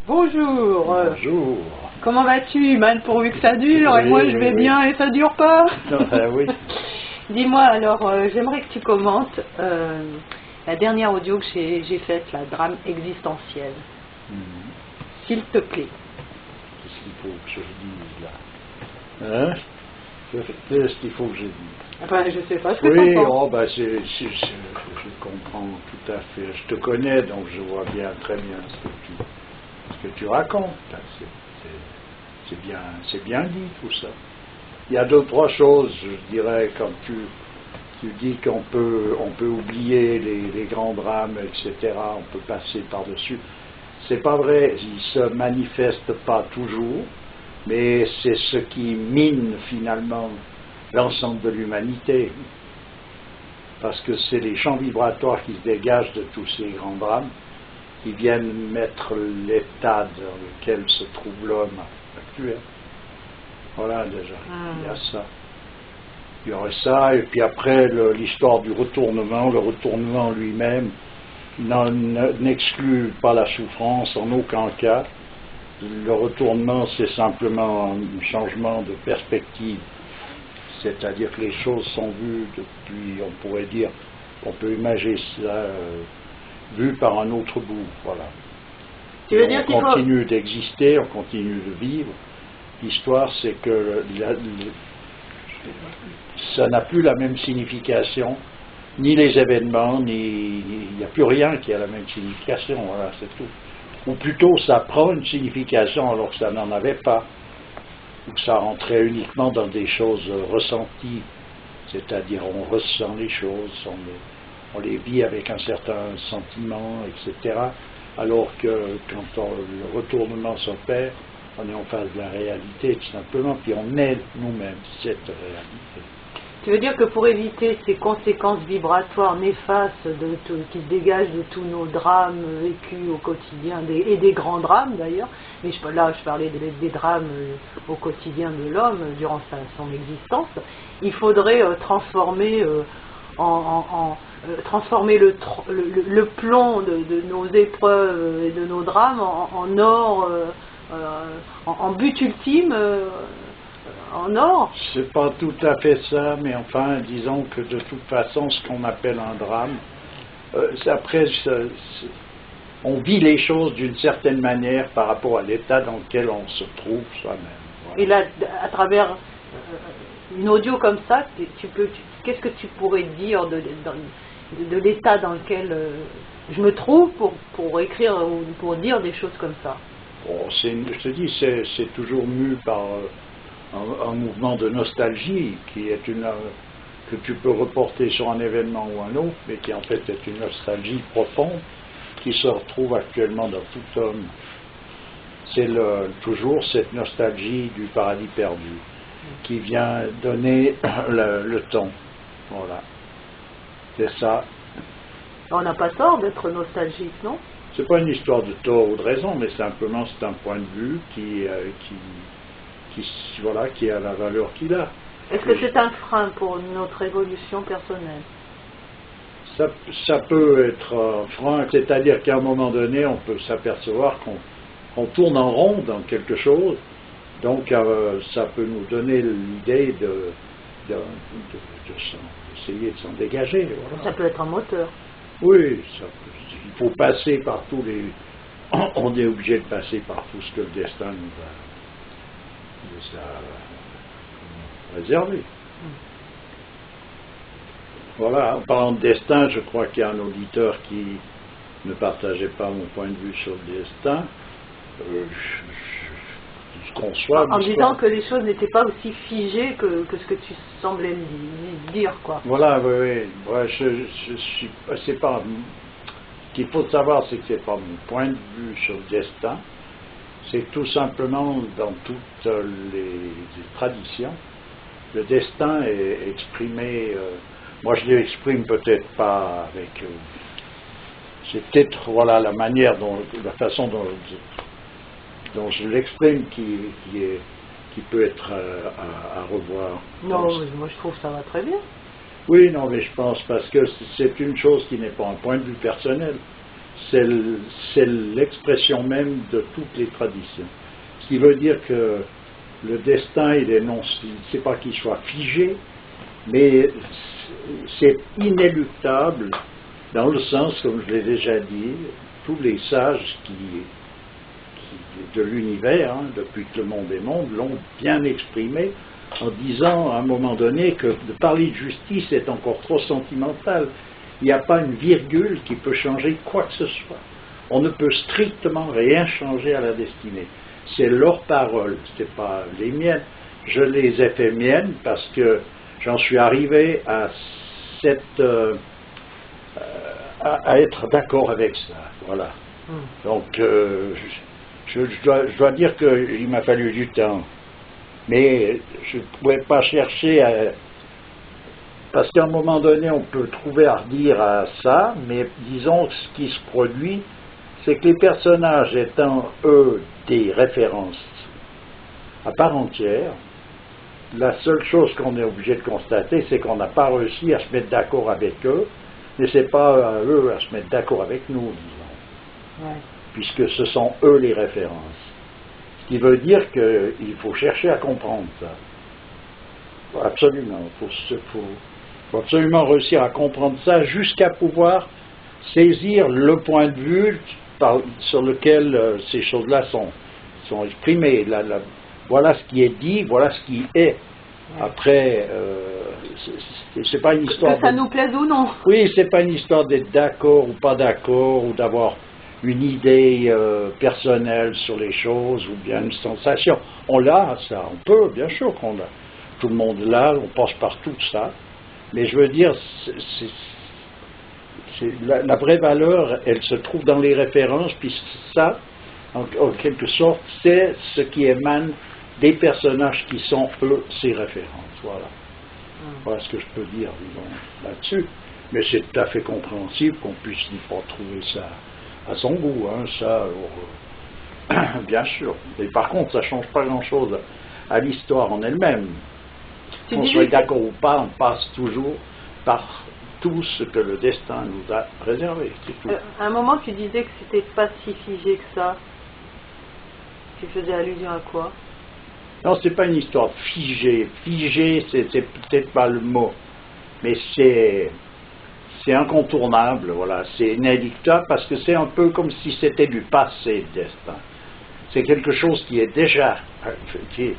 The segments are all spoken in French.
Bonjour. Bonjour. Comment vas-tu, man, pourvu que ça dure, Oui, et moi je vais oui. bien et ça dure pas. Oui. Dis-moi alors, j'aimerais que tu commentes la dernière audio que j'ai faite, la drame existentiel. S'il te plaît. Qu'est-ce qu'il faut que je dise là? Hein? Qu'est-ce qu'il faut que je dise? Enfin, je sais pas ce que Oui, tu penses. je comprends tout à fait. Je te connais, donc je vois très bien ce que tu racontes. C'est bien dit tout ça. Il y a deux, trois choses, je dirais, comme tu dis qu'on peut oublier les grands drames, etc. On peut passer par-dessus. C'est pas vrai, ils se manifestent pas toujours, mais c'est ce qui mine finalement l'ensemble de l'humanité. Parce que c'est les champs vibratoires qui se dégagent de tous ces grands drames qui viennent mettre l'état dans lequel se trouve l'homme actuel. Voilà déjà, il y a ça. Il y aurait ça, et puis après l'histoire du retournement, le retournement lui-même n'exclut pas la souffrance en aucun cas. Le retournement, c'est simplement un changement de perspective. C'est-à-dire que les choses sont vues depuis, on pourrait dire, on peut imaginer ça vu par un autre bout. Voilà. Tu veux dire on continue d'exister, on continue de vivre. L'histoire, c'est que ça n'a plus la même signification, ni les événements, il n'y a plus rien qui a la même signification, voilà, c'est tout. Ou plutôt, ça prend une signification alors que ça n'en avait pas, ou que ça rentrait uniquement dans des choses ressenties, c'est-à-dire on ressent les choses, on les vit avec un certain sentiment, etc. Alors que quand le retournement s'opère, on est en face de la réalité, tout simplement, puis on est nous-mêmes cette réalité. Tu veux dire que pour éviter ces conséquences vibratoires néfastes qui se dégagent de tous nos drames vécus au quotidien, et des grands drames d'ailleurs, mais là je parlais des drames au quotidien de l'homme durant son existence, il faudrait transformer le plomb de nos épreuves et de nos drames en or, en but ultime, en or. C'est pas tout à fait ça, mais enfin, disons que de toute façon, ce qu'on appelle un drame, on vit les choses d'une certaine manière par rapport à l'état dans lequel on se trouve soi-même. Voilà. Et là, à travers une audio comme ça, qu'est-ce que tu pourrais dire de l'état dans lequel je me trouve pour écrire ou pour dire des choses comme ça? Bon, je te dis, c'est toujours mu par un mouvement de nostalgie qui est que tu peux reporter sur un événement ou un autre, mais qui en fait est une nostalgie profonde qui se retrouve actuellement dans tout homme. C'est toujours cette nostalgie du paradis perdu qui vient donner le ton. Voilà. C'est ça. On n'a pas tort d'être nostalgique, non? C'est pas une histoire de tort ou de raison, mais simplement c'est un point de vue qui a la valeur qu'il a. Est-ce que c'est un frein pour notre évolution personnelle? Ça peut être un frein, c'est-à-dire qu'à un moment donné, on peut s'apercevoir qu'on tourne en rond dans quelque chose, donc ça peut nous donner l'idée d'essayer de s'en dégager. Voilà. Ça peut être un moteur. Oui, il faut passer par tous les... On est obligé de passer par tout ce que le destin nous a réservé. Voilà, en parlant de destin, je crois qu'il y a un auditeur qui ne partageait pas mon point de vue sur le destin. Je conçois. En disant que les choses n'étaient pas aussi figées que ce que tu semblais dire, quoi. Voilà, oui. Ouais, c'est pas... Ce qu'il faut savoir, c'est que c'est pas mon point de vue sur le destin. C'est que tout simplement, dans toutes les traditions, le destin est exprimé... moi, je l'exprime peut-être pas avec... c'est peut-être, voilà, la façon dont je l'exprime qui peut être à revoir. Non, moi je trouve que ça va très bien. Oui, non, mais je pense parce que c'est une chose qui n'est pas un point de vue personnel. c'est l'expression même de toutes les traditions. Ce qui veut dire que le destin, il est non, c'est pas qu'il soit figé, mais c'est inéluctable dans le sens, comme je l'ai déjà dit, tous les sages de l'univers, hein, depuis que le monde est monde, l'ont bien exprimé en disant à un moment donné que de parler de justice est encore trop sentimental. Il n'y a pas une virgule qui peut changer quoi que ce soit. On ne peut strictement rien changer à la destinée. C'est leurs paroles, ce n'est pas les miennes. Je les ai fait miennes parce que j'en suis arrivé à être d'accord avec ça. Voilà. Donc, je dois dire qu'il m'a fallu du temps. Mais je ne pouvais pas chercher à... Parce qu'à un moment donné, on peut trouver à redire à ça, mais disons que ce qui se produit, c'est que les personnages étant, eux, des références à part entière, la seule chose qu'on est obligé de constater, c'est qu'on n'a pas réussi à se mettre d'accord avec eux, mais ce n'est pas à eux à se mettre d'accord avec nous, disons. Ouais. Puisque ce sont eux les références. Ce qui veut dire qu'il faut chercher à comprendre ça. Absolument. Il faut absolument réussir à comprendre ça jusqu'à pouvoir saisir le point de vue sur lequel ces choses-là sont exprimées. Voilà ce qui est dit, voilà ce qui est. Après, c'est pas une histoire. Que ça nous plaise ou non. Oui, c'est pas une histoire d'être d'accord ou pas d'accord, ou d'avoir une idée personnelle sur les choses, ou bien une sensation. On l'a, ça, on peut, bien sûr qu'on l'a. Tout le monde l'a, on passe par tout ça. Mais je veux dire, la vraie valeur, elle se trouve dans les références, puis ça, en quelque sorte, c'est ce qui émane des personnages qui sont, eux, ces références. Voilà. Voilà ce que je peux dire, disons, là-dessus. Mais c'est tout à fait compréhensible qu'on puisse ne pas trouver ça à son goût, hein, ça, alors, bien sûr. Mais par contre, ça ne change pas grand-chose à l'histoire en elle-même. Qu'on soit d'accord ou pas, on passe toujours par tout ce que le destin nous a réservé. C'est tout. À un moment, tu disais que c'était pas si figé que ça. Tu faisais allusion à quoi? Non, c'est pas une histoire figée. Figée, c'est peut-être pas le mot, mais c'est incontournable, voilà. C'est inéluctable parce que c'est un peu comme si c'était du passé, le destin. C'est quelque chose qui est déjà, qui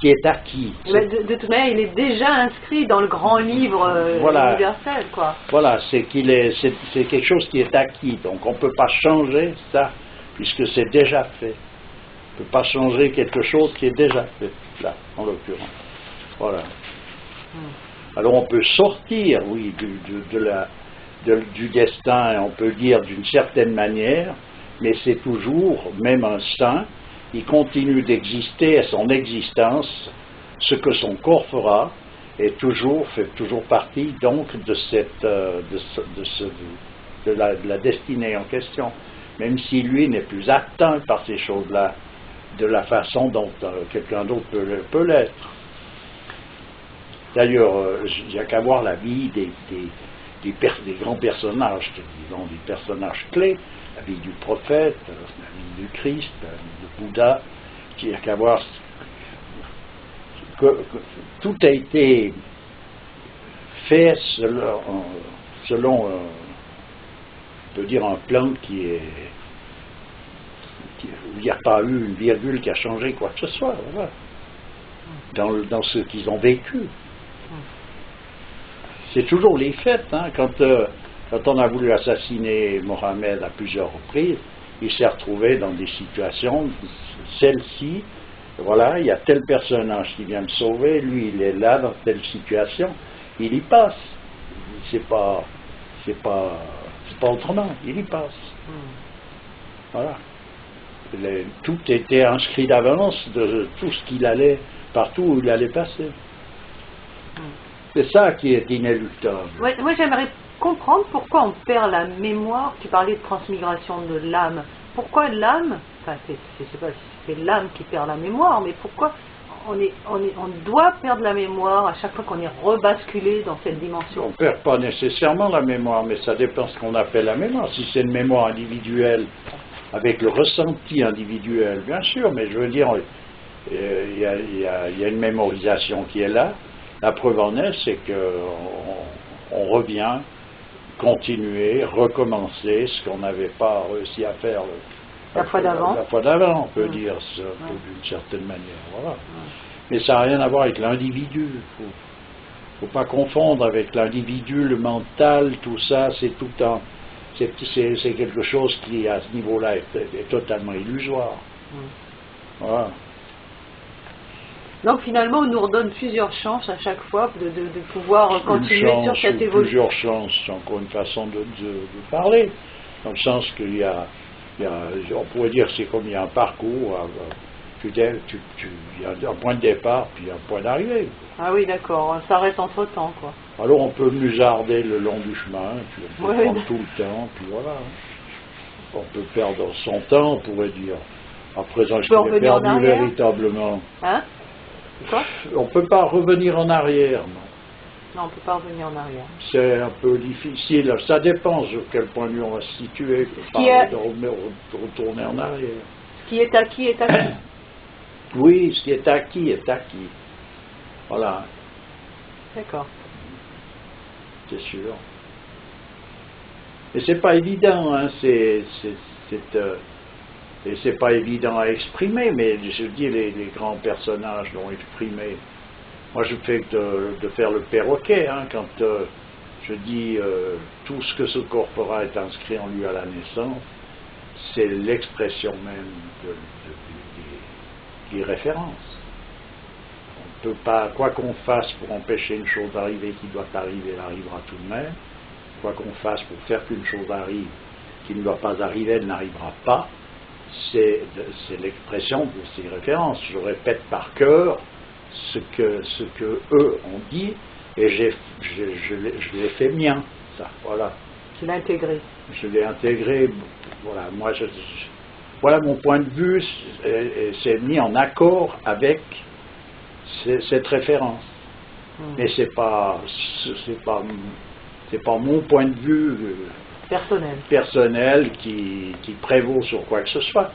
est acquis. De toute manière, il est déjà inscrit dans le grand livre voilà. universel, quoi. Voilà, c'est quelque chose qui est acquis, donc on ne peut pas changer ça, puisque c'est déjà fait. On ne peut pas changer quelque chose qui est déjà fait, là, en l'occurrence. Voilà. Alors on peut sortir, oui, du destin, on peut dire d'une certaine manière, mais c'est toujours, même un saint, il continue d'exister à son existence, ce que son corps fera, et fait toujours partie donc de la destinée en question, même si lui n'est plus atteint par ces choses-là de la façon dont quelqu'un d'autre peut l'être. D'ailleurs, il n'y a qu'à voir la vie des grands personnages, disons, des personnages clés, la vie du prophète, la vie du Christ, la vie du Bouddha, il n'y a qu'à voir que tout a été fait selon on peut dire, un plan qui est où il n'y a pas eu une virgule qui a changé quoi que ce soit, voilà, dans ce qu'ils ont vécu. C'est toujours les faits, hein, quand on a voulu assassiner Mohammed à plusieurs reprises, il s'est retrouvé dans des situations, celle-ci, voilà, il y a tel personnage qui vient me sauver, lui il est là dans telle situation, il y passe. C'est pas autrement, il y passe. Voilà. Tout était inscrit d'avance de tout ce qu'il allait, partout où il allait passer. C'est ça qui est inéluctable. Ouais, moi j'aimerais comprendre pourquoi on perd la mémoire. Tu parlais de transmigration de l'âme. Pourquoi l'âme, enfin je ne sais pas si c'est l'âme qui perd la mémoire, mais pourquoi on doit perdre la mémoire à chaque fois qu'on est rebasculé dans cette dimension. On ne perd pas nécessairement la mémoire, mais ça dépend de ce qu'on appelle la mémoire. Si c'est une mémoire individuelle, avec le ressenti individuel, bien sûr, mais je veux dire, il y a une mémorisation qui est là. La preuve en est, c'est qu'on revient, continuer, recommencer ce qu'on n'avait pas réussi à faire la fois d'avant. La fois d'avant, on peut dire ça, d'une certaine manière. Voilà. Mais ça n'a rien à voir avec l'individu. Il ne faut pas confondre avec l'individu, le mental, tout ça, c'est tout un. C'est quelque chose qui, à ce niveau-là, est totalement illusoire. Voilà. Donc finalement, on nous redonne plusieurs chances à chaque fois de pouvoir continuer sur cette évolution. Plusieurs chances, c'est encore une façon de parler, dans le sens qu'il y a, on pourrait dire que c'est comme il y a un parcours, il y a un point de départ, puis un point d'arrivée. Ah oui, d'accord, ça reste entre-temps, quoi. Alors on peut musarder le long du chemin, puis on peut prendre tout le temps, puis voilà. On peut perdre son temps, on pourrait dire. À présent, je l'ai perdu véritablement. Hein? Quoi? On ne peut pas revenir en arrière, non. Non, on ne peut pas revenir en arrière. C'est un peu difficile. Ça dépend sur quel point de vue on va se situer. De retourner en arrière. Ce qui est acquis est acquis. Oui, ce qui est acquis est acquis. Voilà. D'accord. C'est sûr. Et c'est pas évident, hein. Et c'est pas évident à exprimer, mais je dis les grands personnages l'ont exprimé. Moi, je fais que de faire le perroquet, hein, quand je dis tout ce que ce corpora est inscrit en lui à la naissance, c'est l'expression même des références. On ne peut pas, quoi qu'on fasse pour empêcher une chose d'arriver qui doit arriver, elle arrivera tout de même. Quoi qu'on fasse pour faire qu'une chose arrive qui ne doit pas arriver, elle n'arrivera pas. C'est l'expression de ces références. Je répète par cœur ce que eux ont dit et je l'ai fait mien. Ça, voilà. Tu l'as intégré. Je l'ai intégré. Voilà, moi, voilà mon point de vue. C'est mis en accord avec cette référence. Mais c'est pas mon point de vue. Personnel qui prévaut sur quoi que ce soit.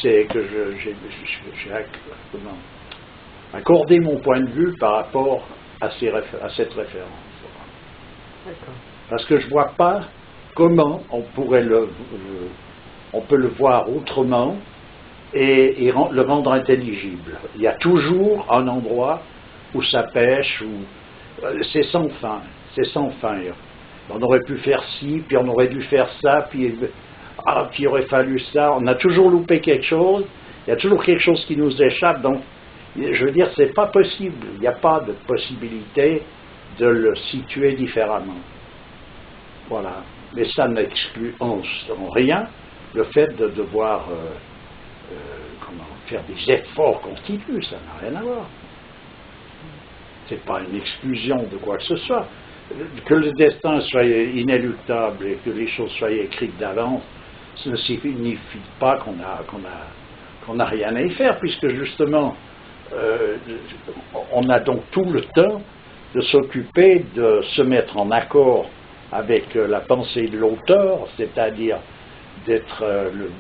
C'est que j'ai accordé mon point de vue par rapport à cette référence. Parce que je ne vois pas comment on peut le voir autrement et le rendre intelligible. Il y a toujours un endroit où ça pêche, où c'est sans fin. C'est sans fin. On aurait pu faire ci, puis on aurait dû faire ça, puis il aurait fallu ça. On a toujours loupé quelque chose. Il y a toujours quelque chose qui nous échappe. Donc, je veux dire, c'est pas possible. Il n'y a pas de possibilité de le situer différemment. Voilà. Mais ça n'exclut en rien le fait de devoir faire des efforts continus. Ça n'a rien à voir. C'est pas une exclusion de quoi que ce soit. Que le destin soit inéluctable et que les choses soient écrites d'avance, ça ne signifie pas qu'on n'a rien à y faire, puisque justement, on a donc tout le temps de s'occuper de se mettre en accord avec la pensée de l'auteur, c'est-à-dire d'être le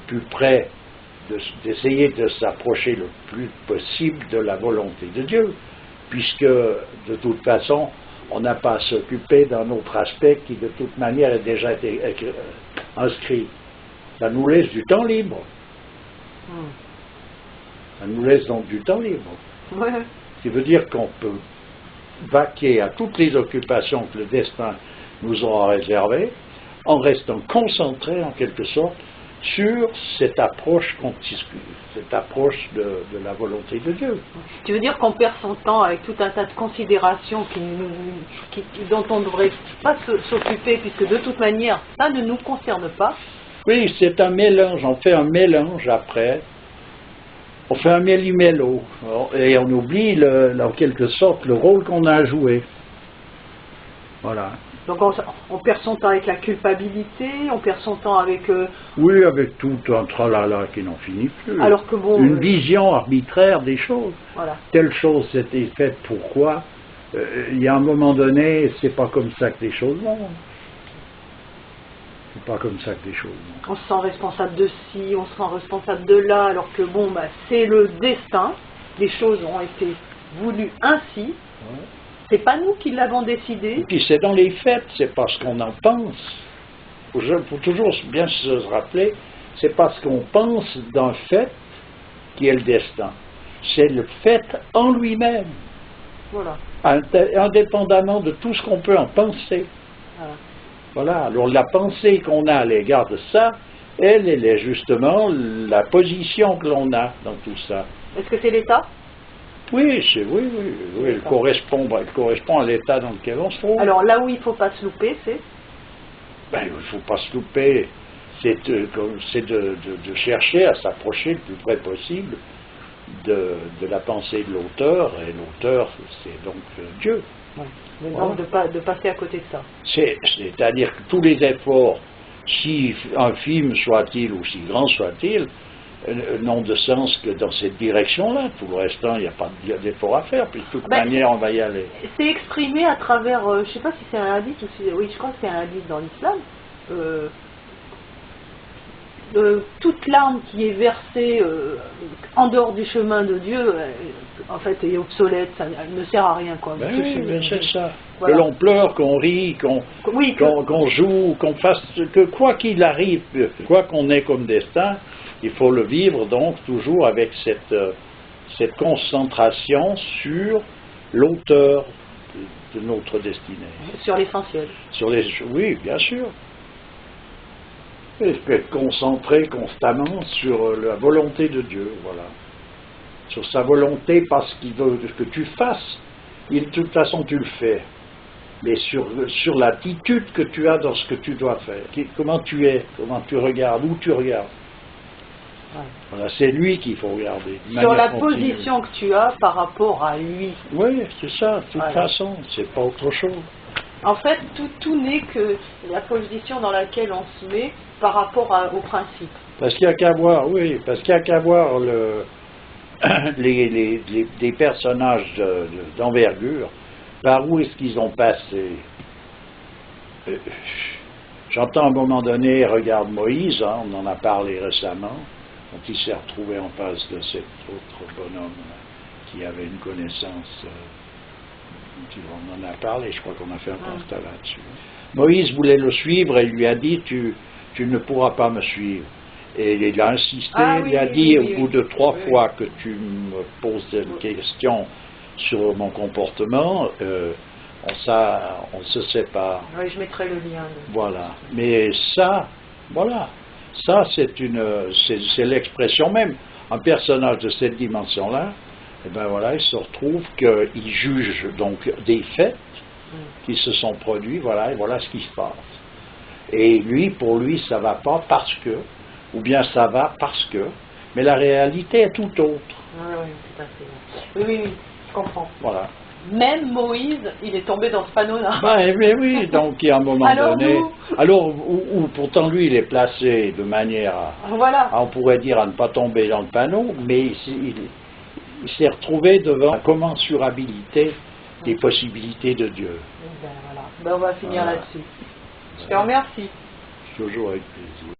plus près, d'essayer de s'approcher le plus possible de la volonté de Dieu, puisque de toute façon, on n'a pas à s'occuper d'un autre aspect qui, de toute manière, a déjà été inscrit. Ça nous laisse du temps libre. Ça nous laisse donc du temps libre. Ce qui veut dire qu'on peut vaquer à toutes les occupations que le destin nous aura réservées, en restant concentré, en quelque sorte, sur cette approche de la volonté de Dieu. Tu veux dire qu'on perd son temps avec tout un tas de considérations dont on ne devrait pas s'occuper, puisque de toute manière, ça ne nous concerne pas? Oui, c'est un mélange. On fait un mélange après. On fait un méli-mélo. Et on oublie, en quelque sorte, le rôle qu'on a à jouer. Voilà. Donc on perd son temps avec la culpabilité, on perd son temps avec... Oui, avec tout un tralala qui n'en finit plus. Alors que bon... Une vision arbitraire des choses. Voilà. Telle chose s'était faite, pourquoi? Il y a un moment donné, c'est pas comme ça que les choses vont. C'est pas comme ça que les choses vont. On se sent responsable de ci, on se sent responsable de là, alors que bon, bah, c'est le destin. Les choses ont été voulues ainsi. Ouais. C'est pas nous qui l'avons décidé. Et puis c'est dans les faits, c'est parce qu'on en pense. Il faut toujours bien se rappeler, c'est parce qu'on pense d'un fait qui est le destin. C'est le fait en lui-même, Voilà. indépendamment de tout ce qu'on peut en penser. Voilà, alors la pensée qu'on a à l'égard de ça, elle est justement la position que l'on a dans tout ça. Est-ce que c'est l'État? Oui, elle correspond à l'état dans lequel on se trouve. Alors là où il ne faut pas se louper, c'est? Ben, il ne faut pas se louper, c'est de chercher à s'approcher le plus près possible de la pensée de l'auteur, et l'auteur, c'est donc Dieu. Ouais. Mais donc de passer à côté de ça. C'est-à-dire que tous les efforts, si infime soit-il ou si grand soit-il, n'ont de sens que dans cette direction-là. Tout le restant, il n'y a pas d'effort à faire, puis de toute manière, on va y aller. C'est exprimé à travers, je ne sais pas si c'est un hadith ou si... Oui, je crois que c'est un hadith dans l'islam. Toute larme qui est versée en dehors du chemin de Dieu, en fait, est obsolète, ça ne sert à rien. Quoi. C'est ça. Voilà. Que l'on pleure, qu'on rit, qu'on joue, qu'on fasse... que quoi qu'il arrive, quoi qu'on ait comme destin, il faut le vivre donc toujours avec cette concentration sur l'auteur de notre destinée. Sur l'essentiel. Oui, bien sûr. Et être concentré constamment sur la volonté de Dieu, voilà. Sur sa volonté, parce qu'il veut que tu fasses. De toute façon, tu le fais. Mais sur l'attitude que tu as dans ce que tu dois faire. Comment tu es, comment tu regardes, où tu regardes. Ouais. Voilà, c'est lui qu'il faut regarder. Sur la position que tu as par rapport à lui. Oui, c'est ça, de toute façon, c'est pas autre chose. En fait, tout n'est que la position dans laquelle on se met par rapport au principe. Parce qu'il n'y a qu'à voir, oui, parce qu'il n'y a qu'à voir les personnages d'envergure, par où est-ce qu'ils ont passé. J'entends à un moment donné, regarde Moïse, hein, on en a parlé récemment, quand il s'est retrouvé en face de cet autre bonhomme qui avait une connaissance, on en a parlé, je crois qu'on a fait un constat là-dessus. Moïse voulait le suivre et il lui a dit, tu ne pourras pas me suivre. Et il a insisté, il a dit, au bout de 3 fois que tu me poses des questions sur mon comportement, on se sépare. Oui, je mettrai le lien. Voilà. Mais ça, voilà. Ça, c'est l'expression même. Un personnage de cette dimension-là, et ben voilà, il se retrouve qu'il juge donc des faits qui se sont produits, voilà, et voilà ce qui se passe. Et lui, pour lui, ça va pas parce que, ou bien ça va parce que, mais la réalité est tout autre. Oui, tout à fait. Oui, je comprends. Voilà. Même Moïse, il est tombé dans ce panneau-là. Ben oui, donc il y a un moment donné. Alors, où pourtant lui, il est placé de manière on pourrait dire, à ne pas tomber dans le panneau, mais il s'est retrouvé devant la commensurabilité des possibilités de Dieu. Ben voilà. Ben on va finir là-dessus. Je te remercie. Toujours avec plaisir.